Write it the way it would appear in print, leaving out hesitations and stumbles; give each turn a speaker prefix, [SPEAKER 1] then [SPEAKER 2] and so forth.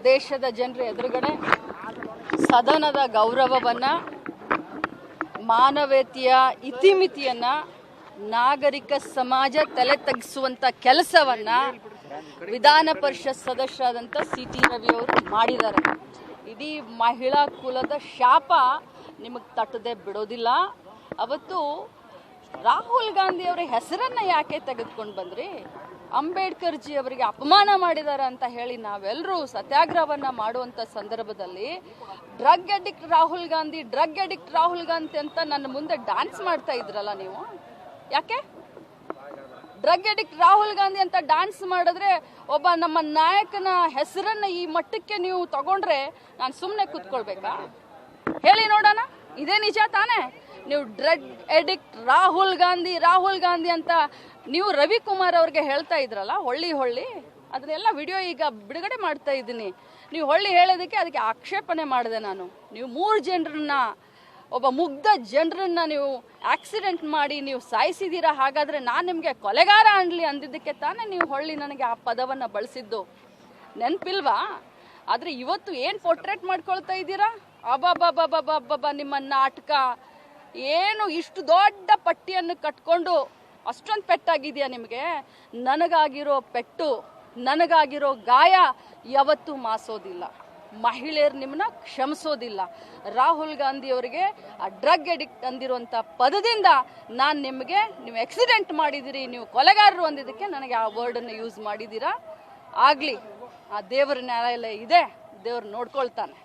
[SPEAKER 1] ದೇಶದ ಜನರ ಎದುರುಗಡೆ ಸದನದ ಗೌರವವನ್ನು, ಮಾನವೀಯತೆಯ ಇತಿಮಿತಿಯನ್ನು, ನಾಗರಿಕ ಸಮಾಜ ತಲೆ ತಗ್ಗಿಸುವಂಥ ಕೆಲಸವನ್ನು ವಿಧಾನ ಪರಿಷತ್ ಸದಸ್ಯರಾದಂಥ ಸಿ.ಟಿ. ರವಿ ಅವರು ಮಾಡಿದ್ದಾರೆ. ಇಡೀ ಮಹಿಳಾ ಕುಲದ ಶಾಪ ನಿಮಗೆ ತಟ್ಟದೆ ಬಿಡೋದಿಲ್ಲ. ಅವತ್ತು ರಾಹುಲ್ ಗಾಂಧಿ ಅವರ ಹೆಸರನ್ನು ಯಾಕೆ ತೆಗೆದುಕೊಂಡು ಬಂದ್ರಿ? ಅಂಬೇಡ್ಕರ್ ಜಿ ಅವರಿಗೆ ಅಪಮಾನ ಮಾಡಿದ್ದಾರೆ ಅಂತ ಹೇಳಿ ನಾವೆಲ್ಲರೂ ಸತ್ಯಾಗ್ರಹವನ್ನು ಮಾಡುವಂಥ ಸಂದರ್ಭದಲ್ಲಿ ಡ್ರಗ್ ಅಡಿಕ್ಟ್ ರಾಹುಲ್ ಗಾಂಧಿ ಅಂತ ನನ್ನ ಮುಂದೆ ಡ್ಯಾನ್ಸ್ ಮಾಡ್ತಾ ಇದ್ರಲ್ಲ ನೀವು. ಯಾಕೆ ಡ್ರಗ್ ಅಡಿಕ್ಟ್ ರಾಹುಲ್ ಗಾಂಧಿ ಅಂತ ಡ್ಯಾನ್ಸ್ ಮಾಡಿದ್ರೆ ಒಬ್ಬ ನಮ್ಮ ನಾಯಕನ ಹೆಸರನ್ನು ಈ ಮಟ್ಟಕ್ಕೆ ನೀವು ತಗೊಂಡ್ರೆ ನಾನು ಸುಮ್ಮನೆ ಕೂತ್ಕೊಳ್ಬೇಕಾ? ಹೇಳಿ ನೋಡೋಣ. ಇದೇ ನಿಜ ತಾನೇ? ನೀವು ಡ್ರಗ್ ಅಡಿಕ್ಟ್ ರಾಹುಲ್ ಗಾಂಧಿ ಅಂತ ನೀವು ರವಿಕುಮಾರ್ ಅವ್ರಿಗೆ ಹೇಳ್ತಾ ಇದ್ರಲ್ಲ, ಹೊಳ್ಳಿ ಅದನ್ನೆಲ್ಲ ವಿಡಿಯೋ ಈಗ ಬಿಡುಗಡೆ ಮಾಡ್ತಾ ಇದ್ದೀನಿ. ನೀವು ಹೊಳ್ಳಿ ಹೇಳೋದಕ್ಕೆ ಅದಕ್ಕೆ ಆಕ್ಷೇಪಣೆ ಮಾಡಿದೆ ನಾನು. ನೀವು 3 ಜನರನ್ನ, ಒಬ್ಬ ಮುಗ್ಧ ಜನರನ್ನ ನೀವು ಆಕ್ಸಿಡೆಂಟ್ ಮಾಡಿ ನೀವು ಸಾಯಿಸಿದ್ದೀರಾ. ಹಾಗಾದರೆ ನಾನು ನಿಮಗೆ ಕೊಲೆಗಾರ ಅನ್ಲಿ ಅಂದಿದ್ದಕ್ಕೆ ತಾನೇ ನೀವು ಹೊಳ್ಳಿ ನನಗೆ ಆ ಪದವನ್ನು ಬಳಸಿದ್ದು. ನೆನಪಿಲ್ವಾ? ಆದರೆ ಇವತ್ತು ಏನು ಪೋರ್ಟ್ರೇಟ್ ಮಾಡ್ಕೊಳ್ತಾ ಇದ್ದೀರಾ? ಅಬ್ಬಬ್ಬಬ್ಬಬ್ಬಬ್ಬ ನಿಮ್ಮ ನಾಟಕ ಏನು! ಇಷ್ಟು ದೊಡ್ಡ ಪಟ್ಟಿಯನ್ನು ಕಟ್ಕೊಂಡು ಅಷ್ಟೊಂದು ಪೆಟ್ಟಾಗಿದೆಯಾ ನಿಮಗೆ? ನನಗಾಗಿರೋ ಪೆಟ್ಟು, ನನಗಾಗಿರೋ ಗಾಯ ಯಾವತ್ತೂ ಮಾಸೋದಿಲ್ಲ. ಮಹಿಳೆಯರು ನಿಮ್ಮನ್ನ ಕ್ಷಮಿಸೋದಿಲ್ಲ. ರಾಹುಲ್ ಗಾಂಧಿ ಅವರಿಗೆ ಆ ಡ್ರಗ್ ಅಡಿಕ್ಟ್ ಅಂದಿರುವಂಥ ಪದದಿಂದ ನೀವು ಆಕ್ಸಿಡೆಂಟ್ ಮಾಡಿದಿರಿ, ನೀವು ಕೊಲೆಗಾರರು ಅಂದಿದ್ದಕ್ಕೆ ನನಗೆ ಆ ವರ್ಡನ್ನು ಯೂಸ್ ಮಾಡಿದ್ದೀರಾ. ಆಗಲಿ, ಆ ದೇವರ ನ್ಯಾಯಾಲಯ ಇದೆ, ದೇವರು ನೋಡ್ಕೊಳ್ತಾನೆ.